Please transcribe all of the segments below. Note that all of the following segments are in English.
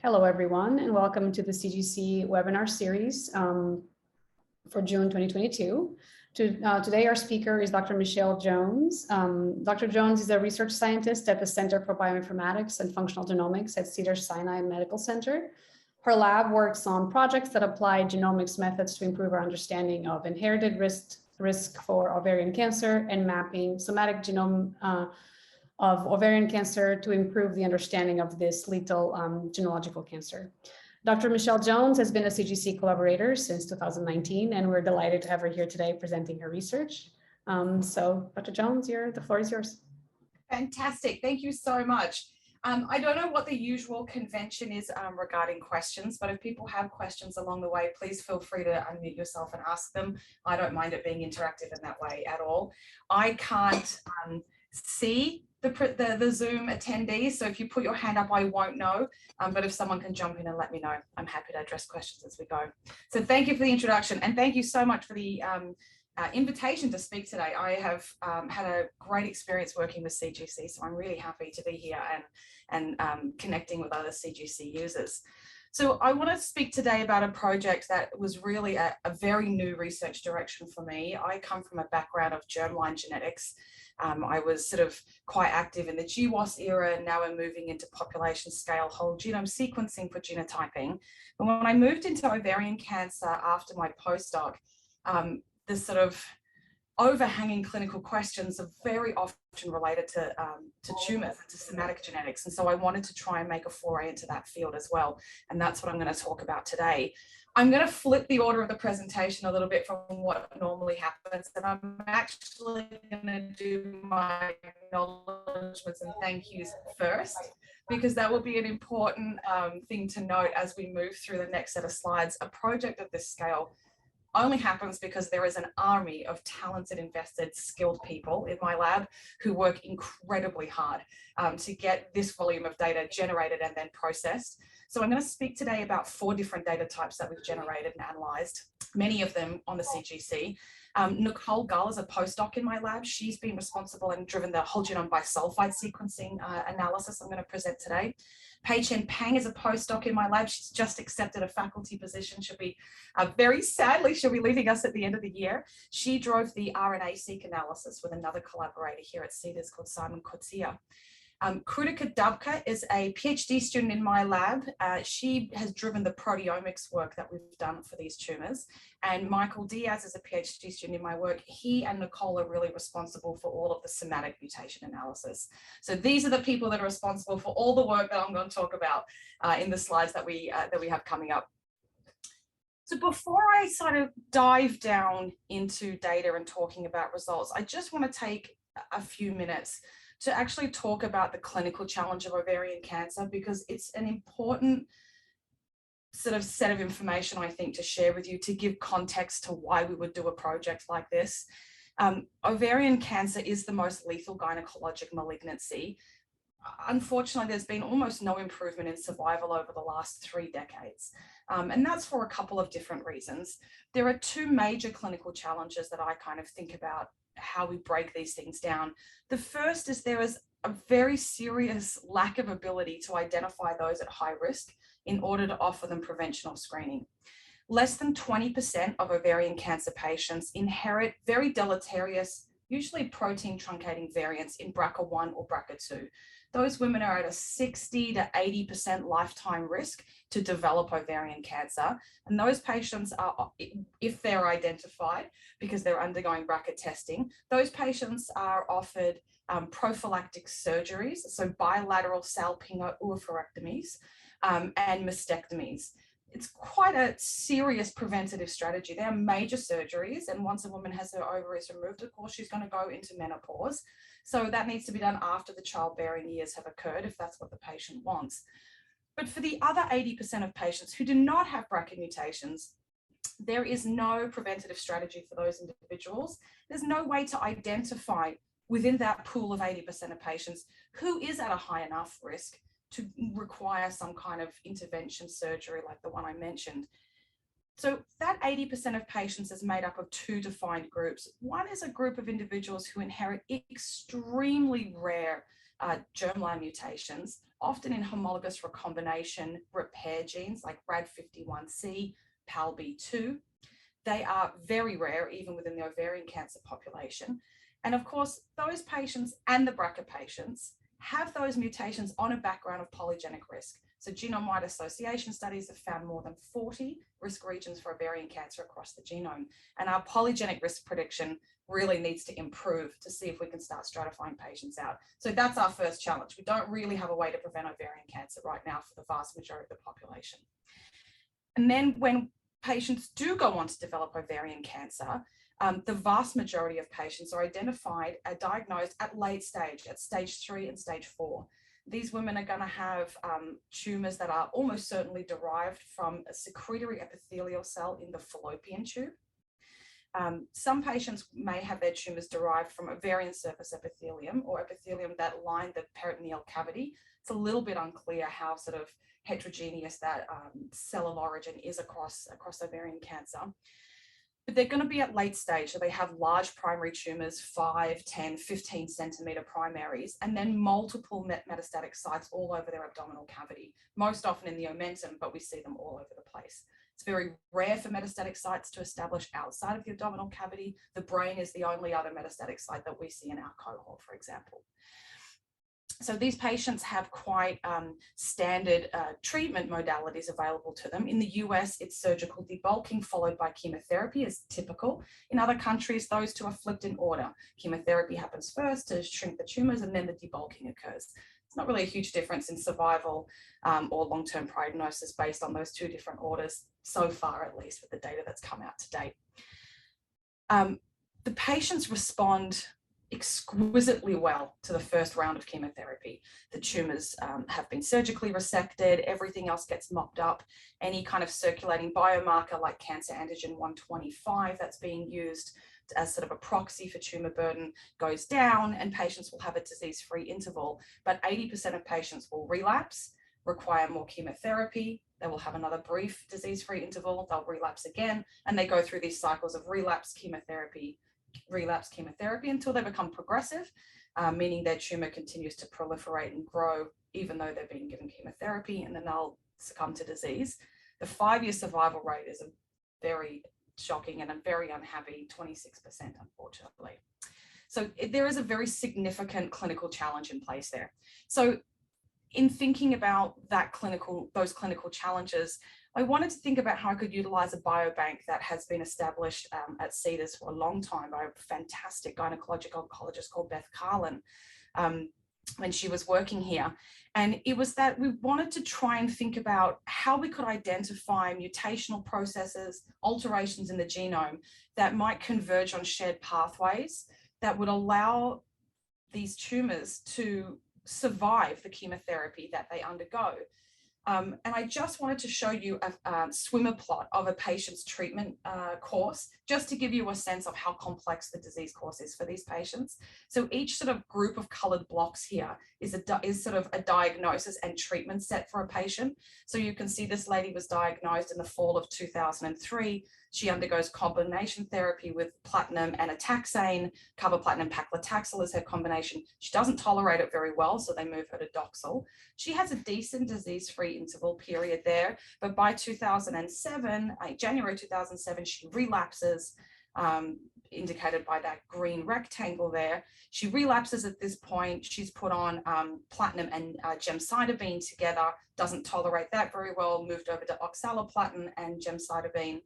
Hello, everyone, and welcome to the CGC Webinar Series for June 2022. Today, our speaker is Dr. Michelle Jones. Dr. Jones is a research scientist at the Center for Bioinformatics and Functional Genomics at Cedars-Sinai Medical Center. Her lab works on projects that apply genomics methods to improve our understanding of inherited risk for ovarian cancer and mapping somatic genome of ovarian cancer to improve the understanding of this lethal gynecological cancer. Dr. Michelle Jones has been a CGC collaborator since 2019, and we're delighted to have her here today presenting her research. So Dr. Jones, the floor is yours. Fantastic, thank you so much. I don't know what the usual convention is regarding questions, but if people have questions along the way, please feel free to unmute yourself and ask them. I don't mind it being interactive in that way at all. I can't see the Zoom attendees, so if you put your hand up, I won't know, but if someone can jump in and let me know, I'm happy to address questions as we go. So thank you for the introduction, and thank you so much for the invitation to speak today. I have had a great experience working with CGC, so I'm really happy to be here and connecting with other CGC users. So I want to speak today about a project that was really a very new research direction for me. I come from a background of germline genetics. I was sort of quite active in the GWAS era, and now we're moving into population scale whole genome sequencing for genotyping. But when I moved into ovarian cancer after my postdoc, the sort of overhanging clinical questions are very often related to tumors and to somatic genetics. And so I wanted to try and make a foray into that field as well. And that's what I'm going to talk about today. I'm going to flip the order of the presentation a little bit from what normally happens. And I'm actually going to do my acknowledgements and thank yous first, because that will be an important thing to note as we move through the next set of slides. A project of this scale only happens because there is an army of talented, invested, skilled people in my lab who work incredibly hard to get this volume of data generated and then processed. So I'm going to speak today about 4 different data types that we've generated and analyzed, many of them on the CGC. Nicole Gull is a postdoc in my lab. She's been responsible and driven the whole genome bisulfite sequencing analysis I'm going to present today. Pei Chen Pang is a postdoc in my lab. She's just accepted a faculty position. She'll be very sadly, she'll be leaving us at the end of the year. She drove the RNA-seq analysis with another collaborator here at Cedars called Simon Kotzia. Krutika Dubka is a PhD student in my lab. She has driven the proteomics work that we've done for these tumors. And Michael Diaz is a PhD student in my work. He and Nicole are really responsible for all of the somatic mutation analysis. So these are the people that are responsible for all the work that I'm going to talk about in the slides that we have coming up. So before I sort of dive down into data and talking about results, I just want to take a few minutes to actually talk about the clinical challenge of ovarian cancer, because it's an important sort of set of information, I think, to share with you to give context to why we would do a project like this. Ovarian cancer is the most lethal gynecologic malignancy. Unfortunately, there's been almost no improvement in survival over the last 3 decades. And that's for a couple of different reasons. There are 2 major clinical challenges that I kind of think about how we break these things down. The first is there is a very serious lack of ability to identify those at high risk in order to offer them prevention or screening. Less than 20% of ovarian cancer patients inherit very deleterious, usually protein truncating variants in BRCA1 or BRCA2. Those women are at a 60 to 80% lifetime risk to develop ovarian cancer. And those patients are, if they're identified because they're undergoing BRCA testing, those patients are offered prophylactic surgeries, so bilateral salpingo-oophorectomies and mastectomies. It's quite a serious preventative strategy. They are major surgeries, and once a woman has her ovaries removed, of course, she's going to go into menopause. So that needs to be done after the childbearing years have occurred, if that's what the patient wants. But for the other 80% of patients who do not have BRCA mutations, there is no preventative strategy for those individuals. There's no way to identify within that pool of 80% of patients who is at a high enough risk to require some kind of intervention surgery like the one I mentioned. So that 80% of patients is made up of 2 defined groups. One is a group of individuals who inherit extremely rare germline mutations, often in homologous recombination repair genes like RAD51C, PALB2. They are very rare, even within the ovarian cancer population. And of course, those patients and the BRCA patients have those mutations on a background of polygenic risk. So genome-wide association studies have found more than 40 risk regions for ovarian cancer across the genome. And our polygenic risk prediction really needs to improve to see if we can start stratifying patients out. So that's our first challenge. We don't really have a way to prevent ovarian cancer right now for the vast majority of the population. And then when patients do go on to develop ovarian cancer, the vast majority of patients are identified and diagnosed at late stage, at stage 3 and stage 4. These women are going to have tumors that are almost certainly derived from a secretory epithelial cell in the fallopian tube. Some patients may have their tumors derived from ovarian surface epithelium or epithelium that line the peritoneal cavity. It's a little bit unclear how sort of heterogeneous that cellular origin is across ovarian cancer. But they're going to be at late stage, so they have large primary tumors, 5, 10, 15 centimeter primaries, and then multiple metastatic sites all over their abdominal cavity, most often in the omentum, but we see them all over the place. It's very rare for metastatic sites to establish outside of the abdominal cavity. The brain is the only other metastatic site that we see in our cohort, for example. So these patients have quite standard treatment modalities available to them. In the US, it's surgical debulking followed by chemotherapy is typical. In other countries, those two are flipped in order. Chemotherapy happens first to shrink the tumors, and then the debulking occurs. It's not really a huge difference in survival or long-term prognosis based on those two different orders, so far at least with the data that's come out to date. The patients respond exquisitely well to the first round of chemotherapy. The tumors have been surgically resected, everything else gets mopped up. Any kind of circulating biomarker like cancer antigen 125 that's being used as sort of a proxy for tumor burden goes down, and patients will have a disease-free interval. But 80% of patients will relapse, require more chemotherapy. They will have another brief disease-free interval, they'll relapse again, and they go through these cycles of relapse chemotherapy until they become progressive, meaning their tumor continues to proliferate and grow even though they're being given chemotherapy, and then they'll succumb to disease. The 5-year survival rate is a very shocking and a very unhappy 26%, unfortunately. So there is a very significant clinical challenge in place there. So in thinking about those clinical challenges, I wanted to think about how I could utilize a biobank that has been established at Cedars for a long time by a fantastic gynecologic oncologist called Beth Carlin when she was working here. And it was that we wanted to try and think about how we could identify mutational processes, alterations in the genome that might converge on shared pathways that would allow these tumors to survive the chemotherapy that they undergo. And I just wanted to show you a swimmer plot of a patient's treatment course, just to give you a sense of how complex the disease course is for these patients. So each sort of group of colored blocks here is sort of a diagnosis and treatment set for a patient. So you can see this lady was diagnosed in the fall of 2003. She undergoes combination therapy with platinum and a taxane. Carboplatin paclitaxel is her combination. She doesn't tolerate it very well, so they move her to Doxil. She has a decent disease-free interval period there, but by 2007, January 2007, she relapses, indicated by that green rectangle there. She relapses at this point. She's put on platinum and gemcitabine together, doesn't tolerate that very well, moved over to oxaliplatin and gemcitabine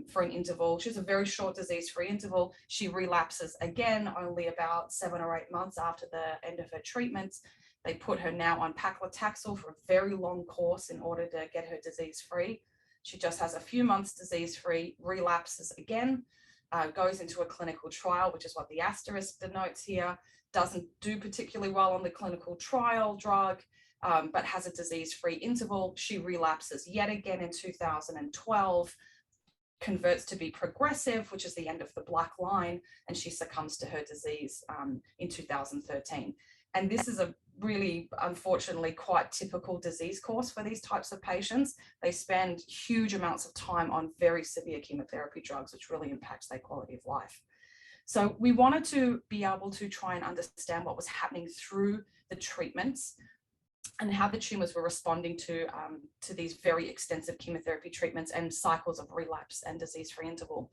for an interval. She has a very short disease-free interval. She relapses again only about 7 or 8 months after the end of her treatments. They put her now on paclitaxel for a very long course in order to get her disease-free. She just has a few months disease-free, relapses again, goes into a clinical trial, which is what the asterisk denotes here, doesn't do particularly well on the clinical trial drug, but has a disease-free interval. She relapses yet again in 2012, converts to be progressive, which is the end of the black line, and she succumbs to her disease in 2013. And this is a really, unfortunately, quite typical disease course for these types of patients. They spend huge amounts of time on very severe chemotherapy drugs, which really impacts their quality of life. So we wanted to be able to try and understand what was happening through the treatments and how the tumors were responding to these very extensive chemotherapy treatments and cycles of relapse and disease-free interval.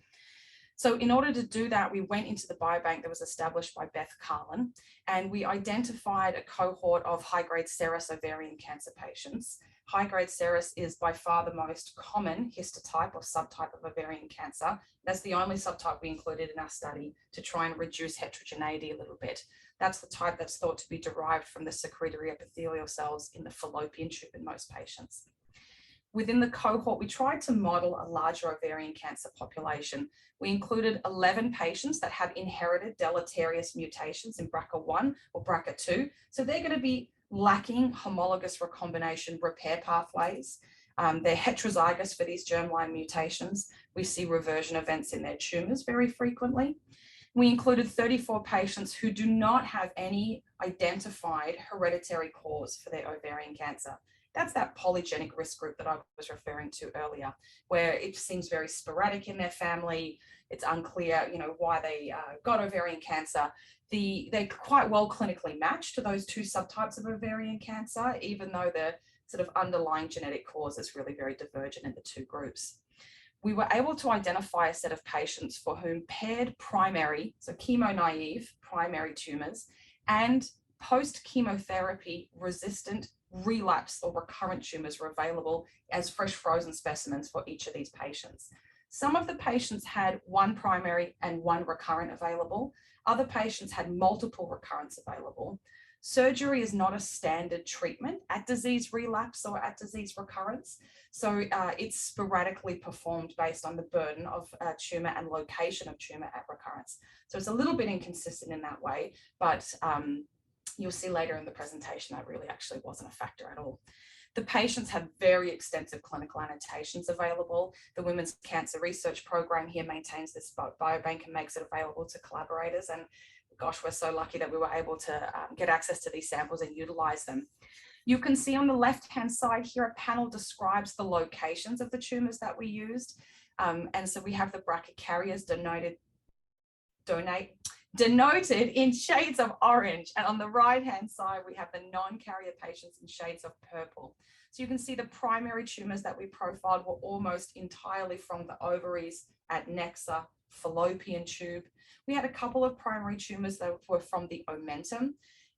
So in order to do that, we went into the biobank that was established by Beth Carlin, and we identified a cohort of high-grade serous ovarian cancer patients. High-grade serous is by far the most common histotype or subtype of ovarian cancer. That's the only subtype we included in our study to try and reduce heterogeneity a little bit. That's the type that's thought to be derived from the secretory epithelial cells in the fallopian tube in most patients. Within the cohort, we tried to model a larger ovarian cancer population. We included 11 patients that have inherited deleterious mutations in BRCA1 or BRCA2. So they're going to be lacking homologous recombination repair pathways. They're heterozygous for these germline mutations. We see reversion events in their tumors very frequently. We included 34 patients who do not have any identified hereditary cause for their ovarian cancer. That's that polygenic risk group that I was referring to earlier, where it seems very sporadic in their family. It's unclear, why they got ovarian cancer. They're quite well clinically matched to those two subtypes of ovarian cancer, even though the sort of underlying genetic cause is really very divergent in the two groups. We were able to identify a set of patients for whom paired primary, so chemo-naive primary tumors, and post-chemotherapy resistant relapse or recurrent tumors were available as fresh frozen specimens for each of these patients. Some of the patients had one primary and one recurrent available. Other patients had multiple recurrents available. Surgery is not a standard treatment at disease relapse or at disease recurrence. So it's sporadically performed based on the burden of tumor and location of tumor at recurrence. So it's a little bit inconsistent in that way, but you'll see later in the presentation that really actually wasn't a factor at all. The patients have very extensive clinical annotations available. The Women's Cancer Research Program here maintains this biobank and makes it available to collaborators. And gosh, we're so lucky that we were able to get access to these samples and utilize them. You can see on the left-hand side here, a panel describes the locations of the tumors that we used. And so we have the BRCA carriers denoted in shades of orange. And on the right-hand side, we have the non-carrier patients in shades of purple. So you can see the primary tumors that we profiled were almost entirely from the ovaries at nexa, fallopian tube. We had a couple of primary tumors that were from the omentum.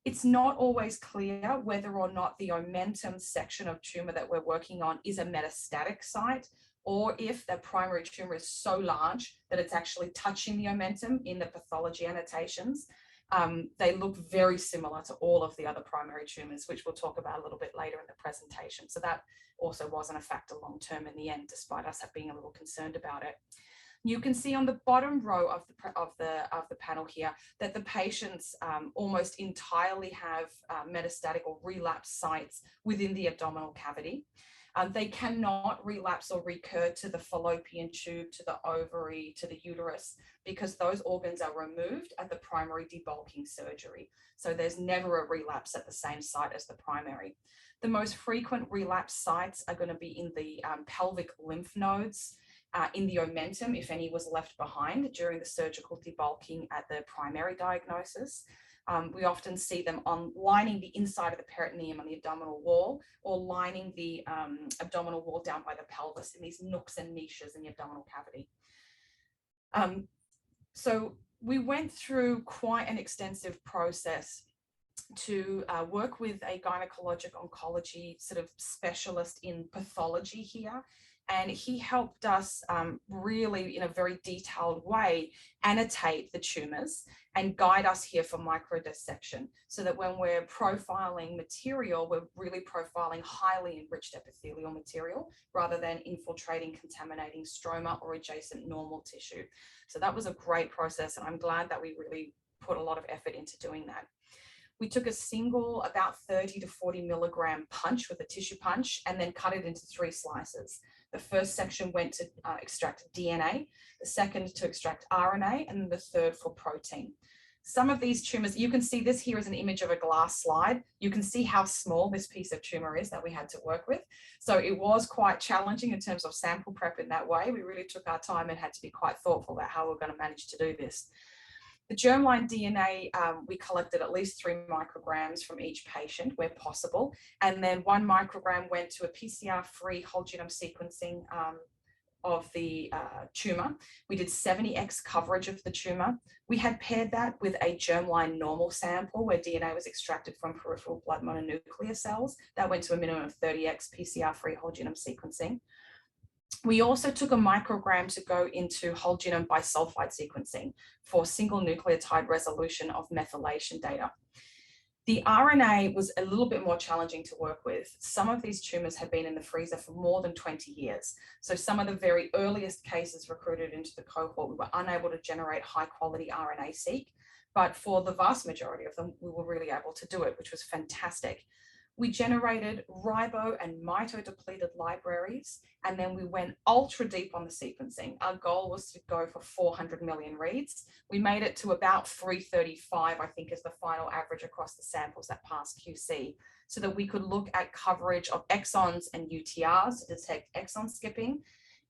It's not always clear whether or not the omentum section of tumor that we're working on is a metastatic site, or if the primary tumor is so large that it's actually touching the omentum in the pathology annotations. They look very similar to all of the other primary tumors, which we'll talk about a little bit later in the presentation. So that also wasn't a factor long-term in the end, despite us being a little concerned about it. You can see on the bottom row of the panel here that the patients almost entirely have metastatic or relapse sites within the abdominal cavity. They cannot relapse or recur to the fallopian tube, to the ovary, to the uterus, because those organs are removed at the primary debulking surgery. So there's never a relapse at the same site as the primary. The most frequent relapse sites are going to be in the pelvic lymph nodes, in the omentum, if any was left behind during the surgical debulking at the primary diagnosis. We often see them on lining the inside of the peritoneum on the abdominal wall, or lining the abdominal wall down by the pelvis in these nooks and niches in the abdominal cavity. So we went through quite an extensive process to work with a gynecologic oncology sort of specialist in pathology here. And he helped us really, in a very detailed way, annotate the tumors and guide us here for microdissection, so that when we're profiling material, we're really profiling highly enriched epithelial material rather than infiltrating, contaminating stroma or adjacent normal tissue. So that was a great process, and I'm glad that we really put a lot of effort into doing that. We took a single about 30 to 40 milligram punch with a tissue punch and then cut it into 3 slices. The first section went to extract DNA, the second to extract RNA, and then the third for protein. Some of these tumors, you can see this here is an image of a glass slide. You can see how small this piece of tumor is that we had to work with. So it was quite challenging in terms of sample prep in that way. We really took our time and had to be quite thoughtful about how we're going to manage to do this. The germline DNA, we collected at least 3 micrograms from each patient where possible. And then 1 microgram went to a PCR-free whole genome sequencing of the tumor. We did 70x coverage of the tumor. We had paired that with a germline normal sample where DNA was extracted from peripheral blood mononuclear cells. That went to a minimum of 30x PCR-free whole genome sequencing. We also took a microgram to go into whole genome bisulfite sequencing for single nucleotide resolution of methylation data. The RNA was a little bit more challenging to work with. Some of these tumors had been in the freezer for more than 20 years. So some of the very earliest cases recruited into the cohort, we were unable to generate high quality RNA-seq, but for the vast majority of them, we were really able to do it, which was fantastic. We generated ribo and mito-depleted libraries, and then we went ultra deep on the sequencing. Our goal was to go for 400 million reads. We made it to about 335, I think, is the final average across the samples that passed QC, so that we could look at coverage of exons and UTRs to detect exon skipping,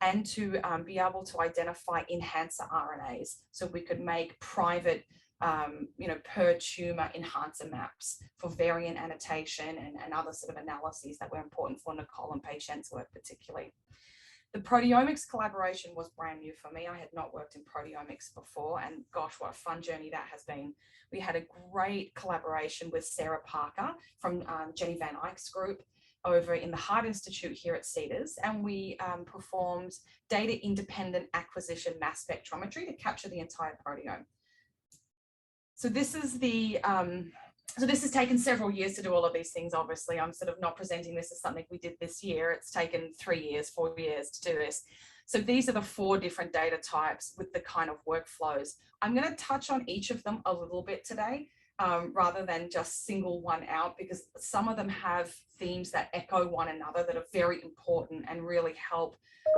and to be able to identify enhancer RNAs, so we could make private per tumor enhancer maps for variant annotation and other sort of analyses that were important for Nicole and Pei-Chen's work particularly. The proteomics collaboration was brand new for me. I had not worked in proteomics before, and gosh, what a fun journey that has been. We had a great collaboration with Sarah Parker from Jenny Van Eyck's group over in the Heart Institute here at Cedars, and we performed data independent acquisition mass spectrometry to capture the entire proteome. So this is this has taken several years to do all of these things. Obviously, I'm sort of not presenting this as something we did this year. It's taken 3 years, 4 years to do this. So these are the 4 different data types with the kind of workflows. I'm going to touch on each of them a little bit today, rather than just single one out, because some of them have themes that echo one another that are very important and really help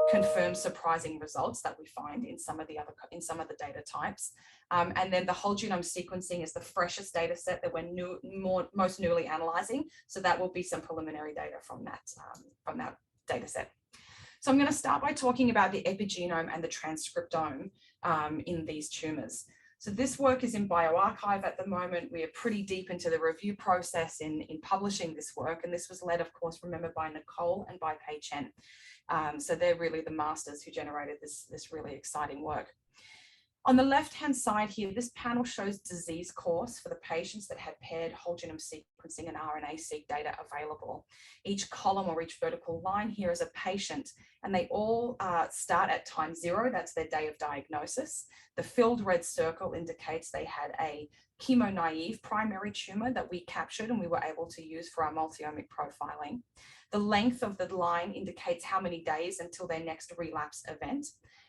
confirm surprising results that we find in some of the data types. And then the whole genome sequencing is the freshest data set that we're most newly analyzing. So that will be some preliminary data from that data set. So I'm going to start by talking about the epigenome and the transcriptome in these tumors. So this work is in bioRxiv at the moment. We are pretty deep into the review process in publishing this work. And this was led, of course, remember, by Nicole and by Pei-Chen. So they're really the masters who generated this really exciting work. On the left-hand side here, this panel shows disease course for the patients that had paired whole genome sequencing and RNA-seq data available. Each column or each vertical line here is a patient, and they all start at time 0. That's their day of diagnosis. The filled red circle indicates they had a chemo-naive primary tumor that we captured and we were able to use for our multi-omic profiling. The length of the line indicates how many days until their next relapse event.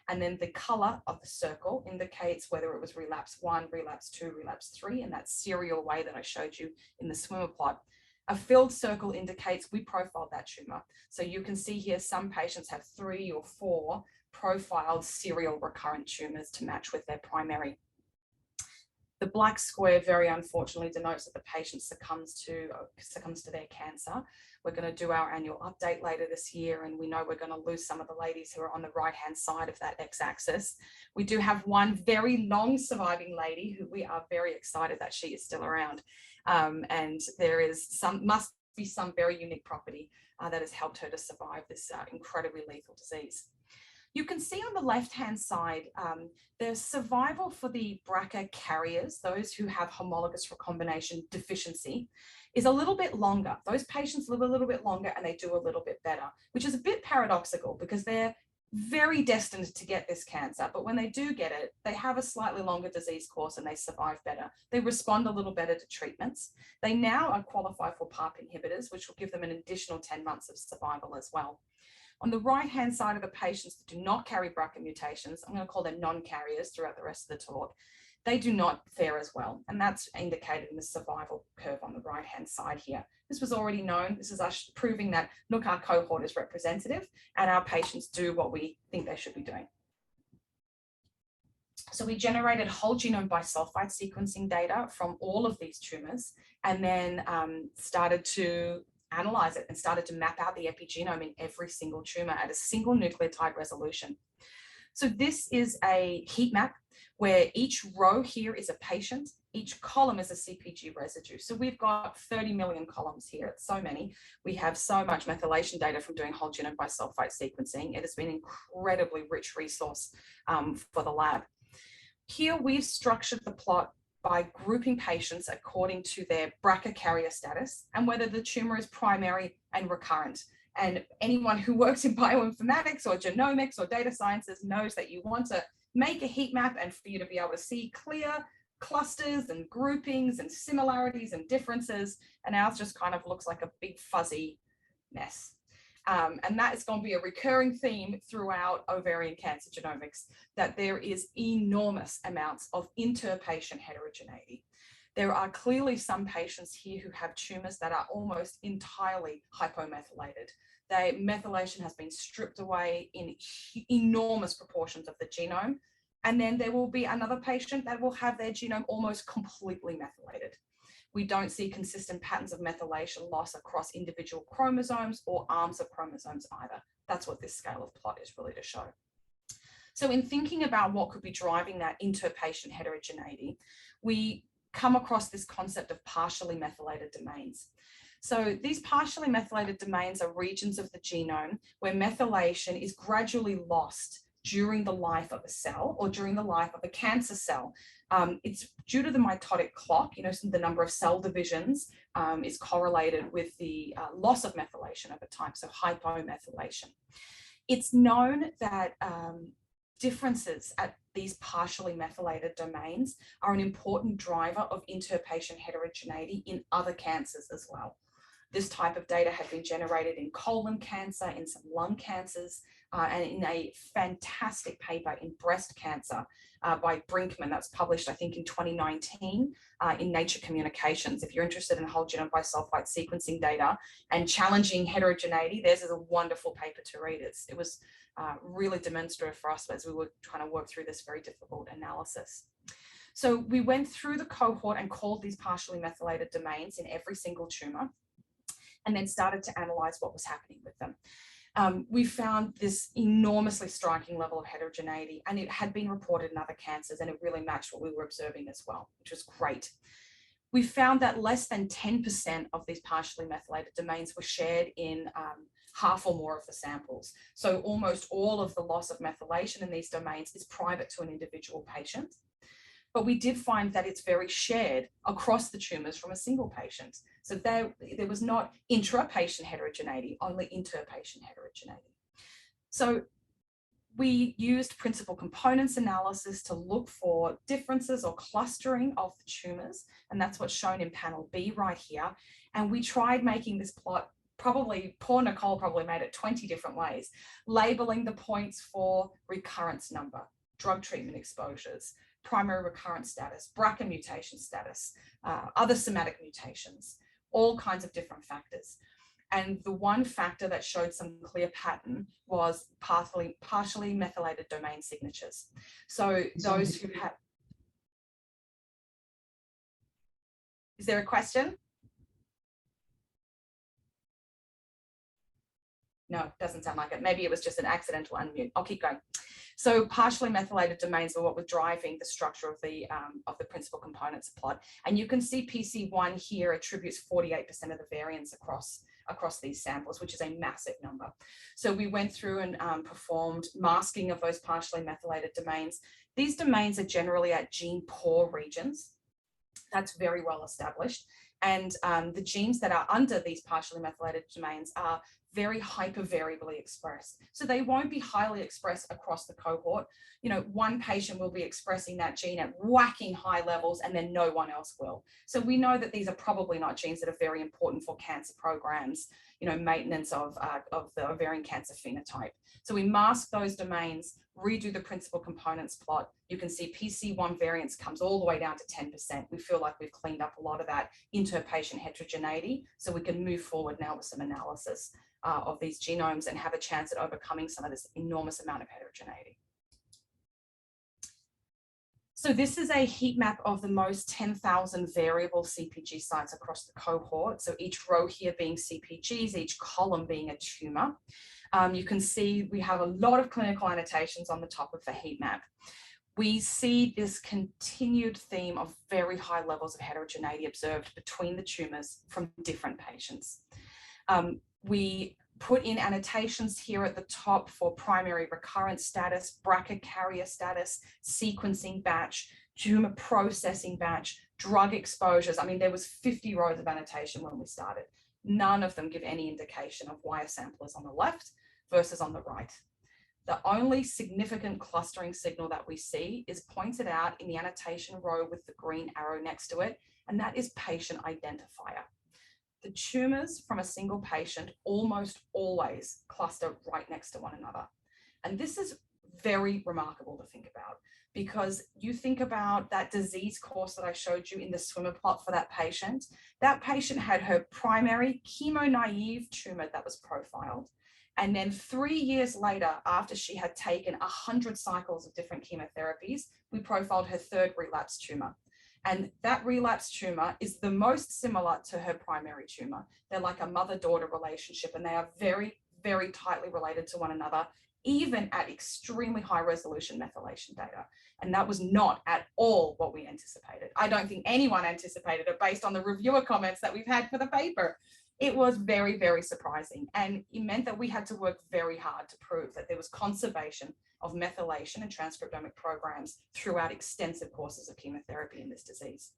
And then the color of the circle indicates whether it was relapse 1, relapse 2, relapse 3, in that serial way that I showed you in the swimmer plot. A filled circle indicates we profiled that tumor. So you can see here some patients have 3 or 4 profiled serial recurrent tumors to match with their primary. The black square very unfortunately denotes that the patient succumbs to their cancer. We're going to do our annual update later this year, and we know we're going to lose some of the ladies who are on the right-hand side of that x-axis. We do have one very long surviving lady who we are very excited that she is still around. And there is must be some very unique property that has helped her to survive this incredibly lethal disease. You can see on the left-hand side, the survival for the BRCA carriers, those who have homologous recombination deficiency, is a little bit longer. Those patients live a little bit longer and they do a little bit better, which is a bit paradoxical because they're very destined to get this cancer. But when they do get it, they have a slightly longer disease course and they survive better. They respond a little better to treatments. They now are qualified for PARP inhibitors, which will give them an additional 10 months of survival as well. On the right-hand side of the patients that do not carry BRCA mutations, I'm going to call them non-carriers throughout the rest of the talk, they do not fare as well. And that's indicated in the survival curve on the right-hand side here. This was already known. This is us proving that, look, our cohort is representative and our patients do what we think they should be doing. So we generated whole genome bisulfite sequencing data from all of these tumors and then started to analyze it and started to map out the epigenome in every single tumor at a single nucleotide resolution. So this is a heat map where each row here is a patient, each column is a CpG residue. So we've got 30 million columns here. It's so many. We have so much methylation data from doing whole genome bisulfite sequencing. It has been an incredibly rich resource for the lab. Here we've structured the plot by grouping patients according to their BRCA carrier status and whether the tumor is primary and recurrent. And anyone who works in bioinformatics or genomics or data sciences knows that you want to make a heat map and for you to be able to see clear clusters and groupings and similarities and differences. And ours just kind of looks like a big fuzzy mess. And that is going to be a recurring theme throughout ovarian cancer genomics, that there is enormous amounts of inter-patient heterogeneity. There are clearly some patients here who have tumors that are almost entirely hypomethylated. Methylation has been stripped away in enormous proportions of the genome. And then there will be another patient that will have their genome almost completely methylated. We don't see consistent patterns of methylation loss across individual chromosomes or arms of chromosomes either. That's what this scale of plot is really to show. So in thinking about what could be driving that inter-patient heterogeneity, we come across this concept of partially methylated domains. So these partially methylated domains are regions of the genome where methylation is gradually lost during the life of a cell or during the life of a cancer cell. It's due to the mitotic clock, so the number of cell divisions is correlated with the loss of methylation over time, so hypomethylation. It's known that differences at these partially methylated domains are an important driver of inter-patient heterogeneity in other cancers as well. This type of data had been generated in colon cancer, in some lung cancers, and in a fantastic paper in breast cancer by Brinkman that's published, I think, in 2019 in Nature Communications. If you're interested in whole genome bisulfite sequencing data and challenging heterogeneity, this is a wonderful paper to read. It was really demonstrative for us as we were trying to work through this very difficult analysis. So we went through the cohort and called these partially methylated domains in every single tumor, and then started to analyze what was happening with them. We found this enormously striking level of heterogeneity, and it had been reported in other cancers, and it really matched what we were observing as well, which was great. We found that less than 10% of these partially methylated domains were shared in half or more of the samples. So almost all of the loss of methylation in these domains is private to an individual patient. But we did find that it's very shared across the tumors from a single patient. So there was not intra-patient heterogeneity, only inter-patient heterogeneity. So we used principal components analysis to look for differences or clustering of the tumors, and that's what's shown in panel B right here. And we tried making this plot, probably poor Nicole probably made it 20 different ways, labeling the points for recurrence number, drug treatment exposures, primary recurrent status, BRCA mutation status, other somatic mutations, all kinds of different factors. And the one factor that showed some clear pattern was partially methylated domain signatures. So those who have, is there a question? No, it doesn't sound like it. Maybe it was just an accidental unmute. I'll keep going. So partially methylated domains were what was driving the structure of the principal components plot. And you can see PC1 here attributes 48% of the variance across these samples, which is a massive number. So we went through and performed masking of those partially methylated domains. These domains are generally at gene poor regions. That's very well established. And the genes that are under these partially methylated domains are very hypervariably expressed. So they won't be highly expressed across the cohort. One patient will be expressing that gene at whacking high levels and then no one else will. So we know that these are probably not genes that are very important for cancer programs, maintenance of the ovarian cancer phenotype. So we mask those domains, redo the principal components plot. You can see PC1 variance comes all the way down to 10%. We feel like we've cleaned up a lot of that inter-patient heterogeneity, so we can move forward now with some analysis of these genomes and have a chance at overcoming some of this enormous amount of heterogeneity. So this is a heat map of the most 10,000 variable CPG sites across the cohort. So each row here being CPGs, each column being a tumor. You can see we have a lot of clinical annotations on the top of the heat map. We see this continued theme of very high levels of heterogeneity observed between the tumors from different patients. We put in annotations here at the top for primary recurrent status, BRCA carrier status, sequencing batch, tumor processing batch, drug exposures. I mean, there was 50 rows of annotation when we started. None of them give any indication of why a sample is on the left versus on the right. The only significant clustering signal that we see is pointed out in the annotation row with the green arrow next to it, and that is patient identifier. The tumors from a single patient almost always cluster right next to one another. And this is very remarkable to think about, because you think about that disease course that I showed you in the swimmer plot for that patient. That patient had her primary chemo-naive tumor that was profiled. And then 3 years later, after she had taken 100 cycles of different chemotherapies, we profiled her third relapse tumor. And that relapse tumor is the most similar to her primary tumor. They're like a mother-daughter relationship, and they are very, very tightly related to one another, even at extremely high resolution methylation data. And that was not at all what we anticipated. I don't think anyone anticipated it based on the reviewer comments that we've had for the paper. It was very, very surprising. And it meant that we had to work very hard to prove that there was conservation of methylation and transcriptomic programs throughout extensive courses of chemotherapy in this disease.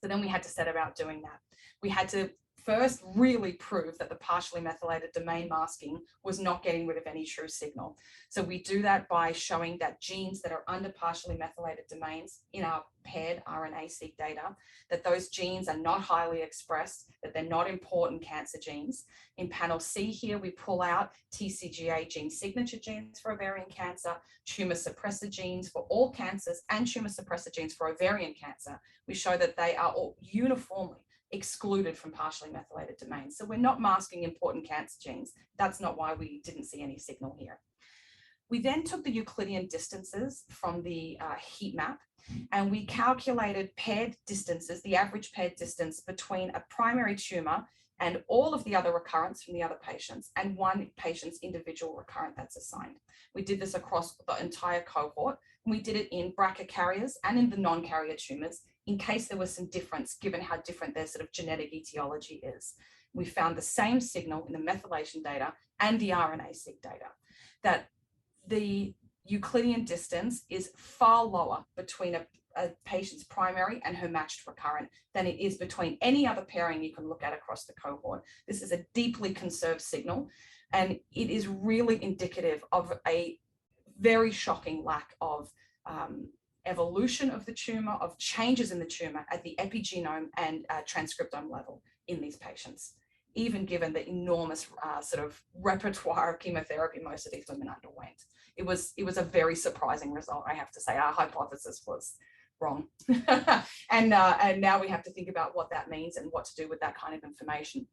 So then we had to set about doing that. We had to first really prove that the partially methylated domain masking was not getting rid of any true signal. So we do that by showing that genes that are under partially methylated domains in our paired RNA-seq data, that those genes are not highly expressed, that they're not important cancer genes. In panel C here, we pull out TCGA gene signature genes for ovarian cancer, tumor suppressor genes for all cancers, and tumor suppressor genes for ovarian cancer. We show that they are all uniformly excluded from partially methylated domains. So we're not masking important cancer genes. That's not why we didn't see any signal here. We then took the Euclidean distances from the heat map, and we calculated paired distances, the average paired distance between a primary tumor and all of the other recurrents from the other patients, and one patient's individual recurrent that's assigned. We did this across the entire cohort, and we did it in BRCA carriers and in the non-carrier tumors, in case there was some difference given how different their sort of genetic etiology is. We found the same signal in the methylation data and the RNA-seq data, that the Euclidean distance is far lower between a patient's primary and her matched recurrent than it is between any other pairing you can look at across the cohort. This is a deeply conserved signal, and it is really indicative of a very shocking lack of evolution of the tumor, of changes in the tumor at the epigenome and transcriptome level in these patients, even given the enormous sort of repertoire of chemotherapy most of these women underwent. It was a very surprising result, I have to say. Our hypothesis was wrong. and now we have to think about what that means and what to do with that kind of information.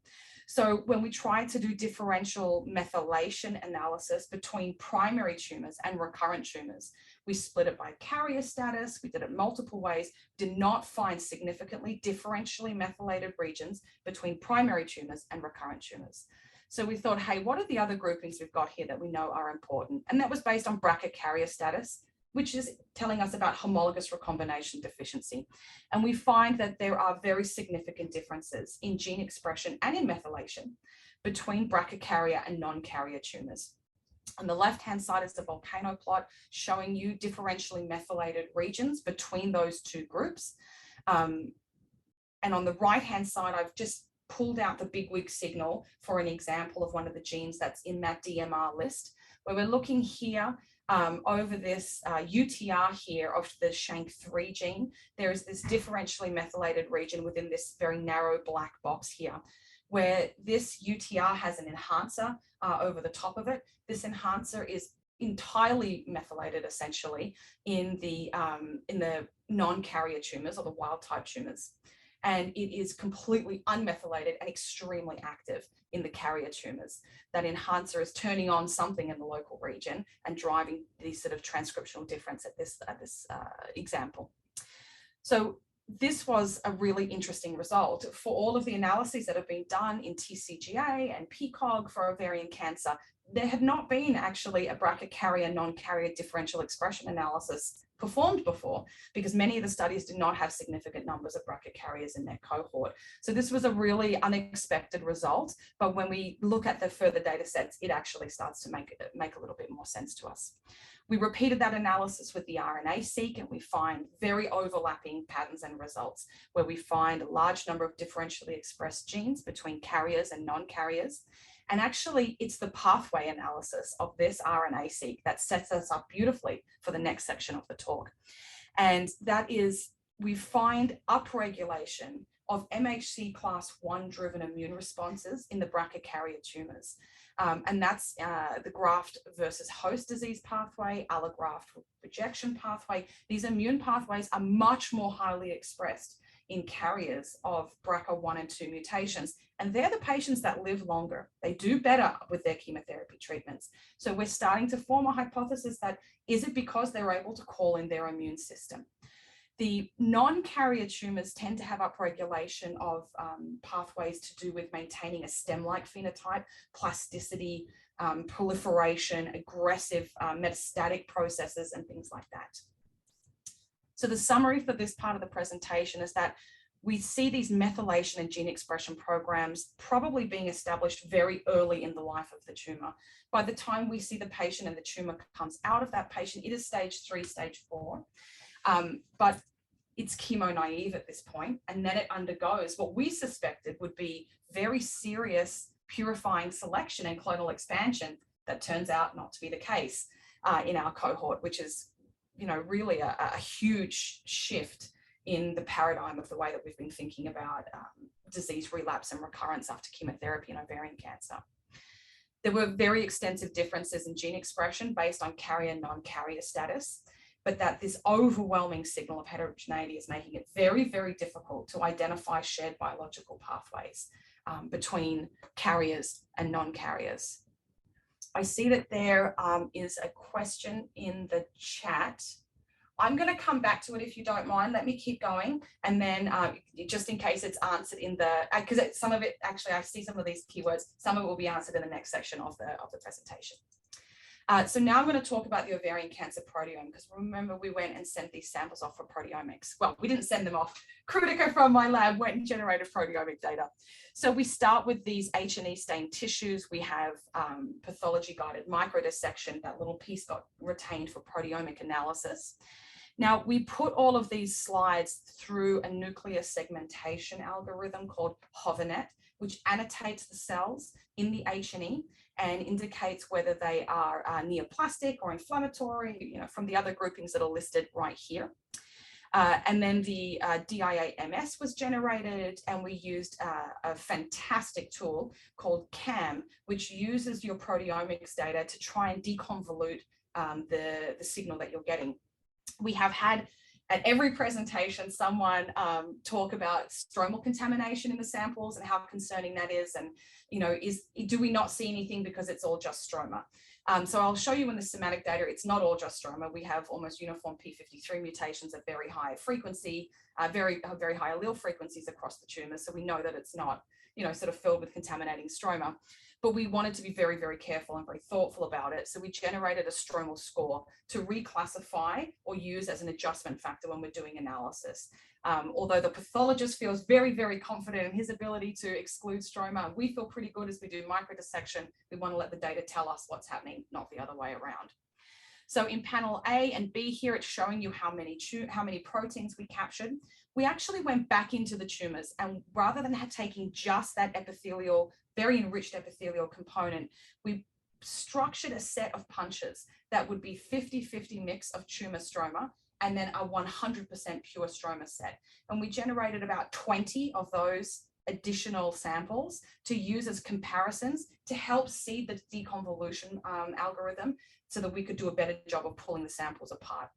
So when we tried to do differential methylation analysis between primary tumors and recurrent tumors, we split it by carrier status. We did it multiple ways, did not find significantly differentially methylated regions between primary tumors and recurrent tumors. So we thought, hey, what are the other groupings we've got here that we know are important? And that was based on BRCA carrier status, which is telling us about homologous recombination deficiency. And we find that there are very significant differences in gene expression and in methylation between BRCA carrier and non-carrier tumors. On the left-hand side is the volcano plot showing you differentially methylated regions between those two groups. And on the right-hand side, I've just pulled out the bigwig signal for an example of one of the genes that's in that DMR list, where we're looking here over this UTR here of the SHANK3 gene. There is this differentially methylated region within this very narrow black box here, where this UTR has an enhancer over the top of it. This enhancer is entirely methylated essentially in the non-carrier tumors or the wild type tumors. and it is completely unmethylated and extremely active in the carrier tumors. That enhancer is turning on something in the local region and driving the sort of transcriptional difference at this example. So this was a really interesting result. For all of the analyses that have been done in TCGA and PCOG for ovarian cancer, there had not been actually a BRCA carrier, non-carrier differential expression analysis performed before, because many of the studies did not have significant numbers of BRCA carriers in their cohort. So this was a really unexpected result, but when we look at the further data sets, it actually starts to make a little bit more sense to us. We repeated that analysis with the RNA-seq, and we find very overlapping patterns and results, where we find a large number of differentially expressed genes between carriers and non-carriers. And actually, it's the pathway analysis of this RNA-seq that sets us up beautifully for the next section of the talk. And that is, we find upregulation of MHC class 1 driven immune responses in the BRCA carrier tumors. And that's the graft versus host disease pathway, allograft rejection pathway. These immune pathways are much more highly expressed in carriers of BRCA1 and 2 mutations. And they're the patients that live longer. They do better with their chemotherapy treatments. So we're starting to form a hypothesis that, is it because they're able to call in their immune system? The non-carrier tumors tend to have upregulation of pathways to do with maintaining a stem-like phenotype, plasticity, proliferation, aggressive metastatic processes, and things like that. So the summary for this part of the presentation is that we see these methylation and gene expression programs probably being established very early in the life of the tumor. By the time we see the patient and the tumor comes out of that patient, it is stage 3, stage 4. But it's chemo-naive at this point, and then it undergoes what we suspected would be very serious purifying selection and clonal expansion that turns out not to be the case in our cohort, which is, you know, really a huge shift in the paradigm of the way that we've been thinking about disease relapse and recurrence after chemotherapy in ovarian cancer. There were very extensive differences in gene expression based on carrier, non-carrier status, but that this overwhelming signal of heterogeneity is making it very, very difficult to identify shared biological pathways between carriers and non-carriers. I see that there is a question in the chat. I'm going to come back to it if you don't mind. Let me keep going. And then just in case it's answered in the, because some of it, actually, I see some of these keywords, some of it will be answered in the next section of the presentation. So now I'm going to talk about the ovarian cancer proteome, because remember we went and sent these samples off for proteomics. Well, we didn't send them off. Krutika from my lab went and generated proteomic data. So we start with these H&E stained tissues. We have pathology guided microdissection. That little piece got retained for proteomic analysis. Now, we put all of these slides through a nuclear segmentation algorithm called HOVRNet, which annotates the cells in the H&E and indicates whether they are neoplastic or inflammatory, you know, from the other groupings that are listed right here. And then the DIA-MS was generated, and we used a fantastic tool called CAM, which uses your proteomics data to try and deconvolute the signal that you're getting. We have had at every presentation someone talk about stromal contamination in the samples and how concerning that is, and you know, do we not see anything because it's all just stroma? So I'll show you in the somatic data, it's not all just stroma. We have almost uniform p53 mutations at very high frequency, very high allele frequencies across the tumor. So we know that it's not, you know, sort of filled with contaminating stroma. But we wanted to be very, very careful and very thoughtful about it. So we generated a stromal score to reclassify or use as an adjustment factor when we're doing analysis. Although the pathologist feels very, very confident in his ability to exclude stroma, we feel pretty good as we do microdissection. We want to let the data tell us what's happening, not the other way around. So in panel A and B here, it's showing you how many proteins we captured. We actually went back into the tumors, and rather than taking just that epithelial, very enriched epithelial component, we structured a set of punches that would be 50-50 mix of tumor stroma and then a 100% pure stroma set. And we generated about 20 of those additional samples to use as comparisons to help seed the deconvolution algorithm so that we could do a better job of pulling the samples apart.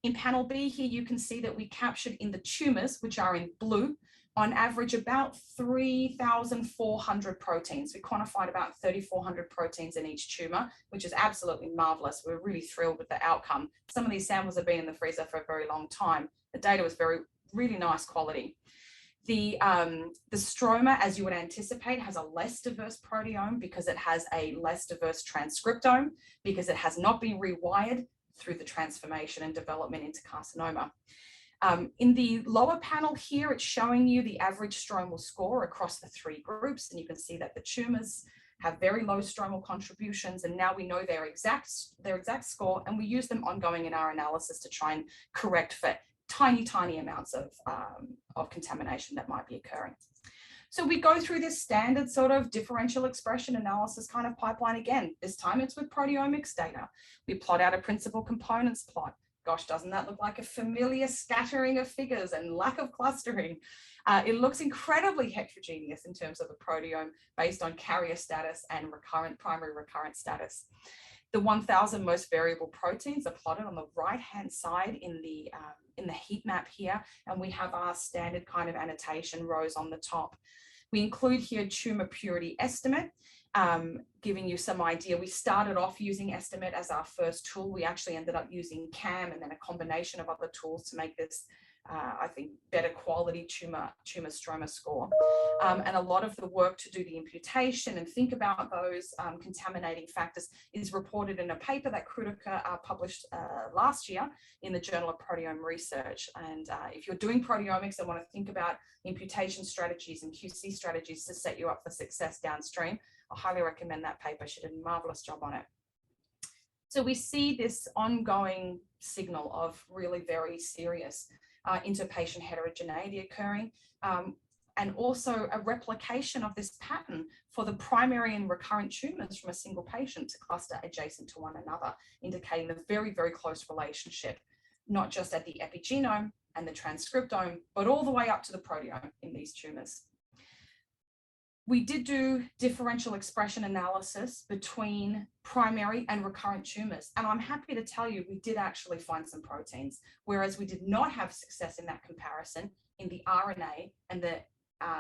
In panel B here, you can see that we captured in the tumors, which are in blue, on average about 3,400 proteins. We quantified about 3,400 proteins in each tumor, which is absolutely marvelous. We're really thrilled with the outcome. Some of these samples have been in the freezer for a very long time. The data was really nice quality. The stroma, as you would anticipate, has a less diverse proteome because it has a less diverse transcriptome, because it has not been rewired through the transformation and development into carcinoma. In the lower panel here, it's showing you the average stromal score across the 3 groups. And you can see that the tumors have very low stromal contributions. And now we know their exact score, and we use them ongoing in our analysis to try and correct for tiny amounts of contamination that might be occurring. So we go through this standard sort of differential expression analysis kind of pipeline again. This time it's with proteomics data. We plot out a principal components plot. Gosh, doesn't that look like a familiar scattering of figures and lack of clustering? It looks incredibly heterogeneous in terms of the proteome based on carrier status and primary recurrent status. The 1,000 most variable proteins are plotted on the right-hand side in the heat map here, and we have our standard kind of annotation rows on the top. We include here tumor purity estimate, giving you some idea. We started off using estimate as our first tool. We actually ended up using CAM and then a combination of other tools to make this, I think, better quality tumor stroma score. And a lot of the work to do the imputation and think about those contaminating factors is reported in a paper that Krudiker published last year in the Journal of Proteome Research. And if you're doing proteomics and want to think about imputation strategies and QC strategies to set you up for success downstream, I highly recommend that paper. She did a marvelous job on it. So we see this ongoing signal of really very serious interpatient heterogeneity occurring, and also a replication of this pattern for the primary and recurrent tumors from a single patient to cluster adjacent to one another, indicating a very, very close relationship, not just at the epigenome and the transcriptome, but all the way up to the proteome in these tumors. We did do differential expression analysis between primary and recurrent tumors. And I'm happy to tell you, we did actually find some proteins, whereas we did not have success in that comparison in the RNA and the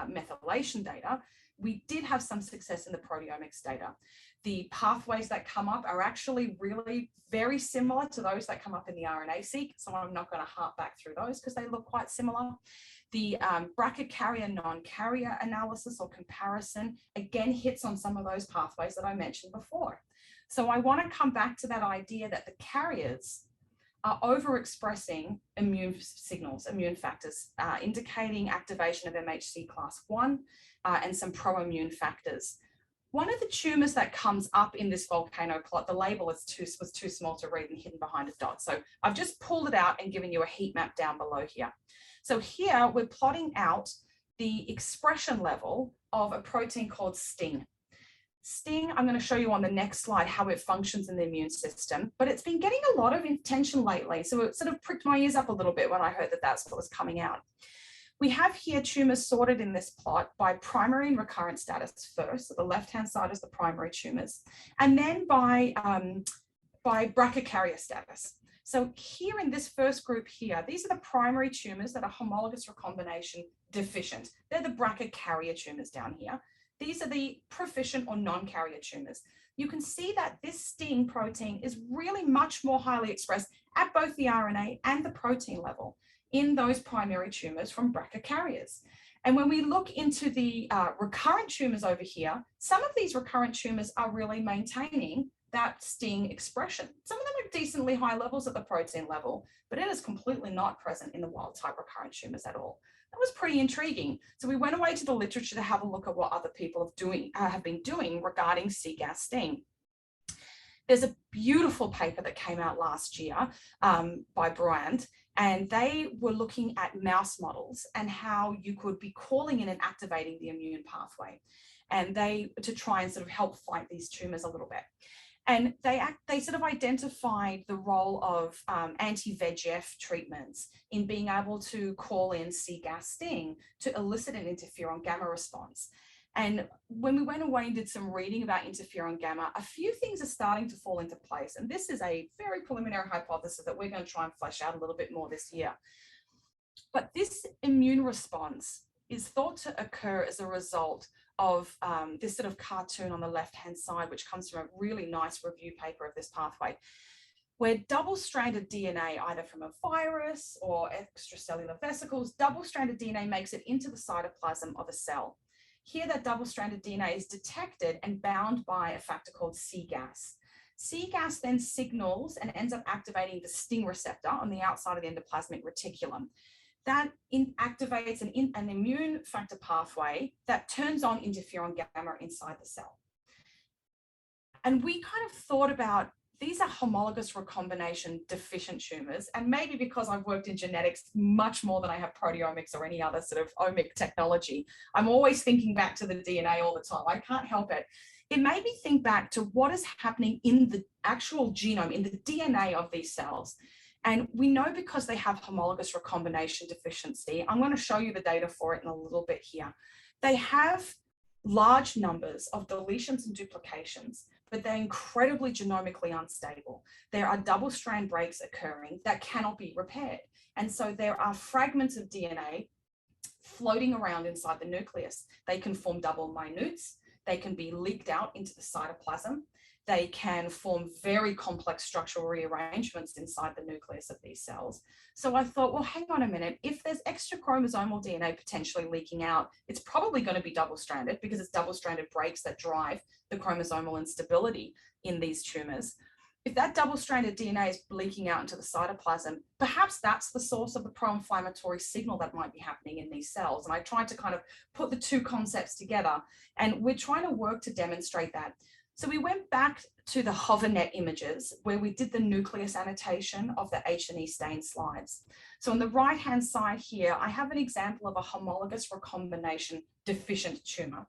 methylation data. We did have some success in the proteomics data. The pathways that come up are actually really very similar to those that come up in the RNA-seq. So I'm not going to harp back through those because they look quite similar. The BRCA carrier non-carrier analysis or comparison again hits on some of those pathways that I mentioned before. So I want to come back to that idea that the carriers are overexpressing immune signals, immune factors, indicating activation of MHC class 1 and some pro-immune factors. One of the tumors that comes up in this volcano plot, the label was too small to read and hidden behind a dot. So I've just pulled it out and given you a heat map down below here. So here we're plotting out the expression level of a protein called STING. STING, I'm going to show you on the next slide how it functions in the immune system, but it's been getting a lot of attention lately. So it sort of pricked my ears up a little bit when I heard that that's what was coming out. We have here tumors sorted in this plot by primary and recurrent status first. So the left-hand side is the primary tumors, and then by BRCA carrier status. So here in this first group here, these are the primary tumors that are homologous recombination deficient. They're the BRCA carrier tumors down here. These are the proficient or non-carrier tumors. You can see that this STING protein is really much more highly expressed at both the RNA and the protein level in those primary tumors from BRCA carriers. And when we look into the recurrent tumors over here, some of these recurrent tumors are really maintaining that STING expression. Some of them are decently high levels at the protein level, but it is completely not present in the wild type recurrent tumors at all. That was pretty intriguing. So we went away to the literature to have a look at what other people have been doing regarding CGAS STING. There's a beautiful paper that came out last year by Brand, and they were looking at mouse models and how you could be calling in and activating the immune pathway, and to try and sort of help fight these tumors a little bit. And they sort of identified the role of anti-VEGF treatments in being able to call in CGAS STING to elicit an interferon gamma response. And when we went away and did some reading about interferon gamma, a few things are starting to fall into place. And this is a very preliminary hypothesis that we're going to try and flesh out a little bit more this year. But this immune response is thought to occur as a result of this sort of cartoon on the left-hand side, which comes from a really nice review paper of this pathway, where double-stranded DNA, either from a virus or extracellular vesicles, double-stranded DNA makes it into the cytoplasm of a cell. Here, that double-stranded DNA is detected and bound by a factor called cGAS. cGAS then signals and ends up activating the STING receptor on the outside of the endoplasmic reticulum. That activates an immune factor pathway that turns on interferon gamma inside the cell. And we kind of thought about, these are homologous recombination deficient tumors. And maybe because I've worked in genetics much more than I have proteomics or any other sort of omic technology, I'm always thinking back to the DNA all the time. I can't help it. It made me think back to what is happening in the actual genome, in the DNA of these cells. And we know because they have homologous recombination deficiency, I'm going to show you the data for it in a little bit here. They have large numbers of deletions and duplications, but they're incredibly genomically unstable. There are double-strand breaks occurring that cannot be repaired. And so there are fragments of DNA floating around inside the nucleus. They can form double minutes. They can be leaked out into the cytoplasm. They can form very complex structural rearrangements inside the nucleus of these cells. So I thought, well, hang on a minute. If there's extra chromosomal DNA potentially leaking out, it's probably going to be double-stranded because it's double-stranded breaks that drive the chromosomal instability in these tumors. If that double-stranded DNA is leaking out into the cytoplasm, perhaps that's the source of the pro-inflammatory signal that might be happening in these cells. And I tried to kind of put the two concepts together, and we're trying to work to demonstrate that. So we went back to the HoverNet images where we did the nucleus annotation of the H&E stain slides. So on the right-hand side here, I have an example of a homologous recombination deficient tumor.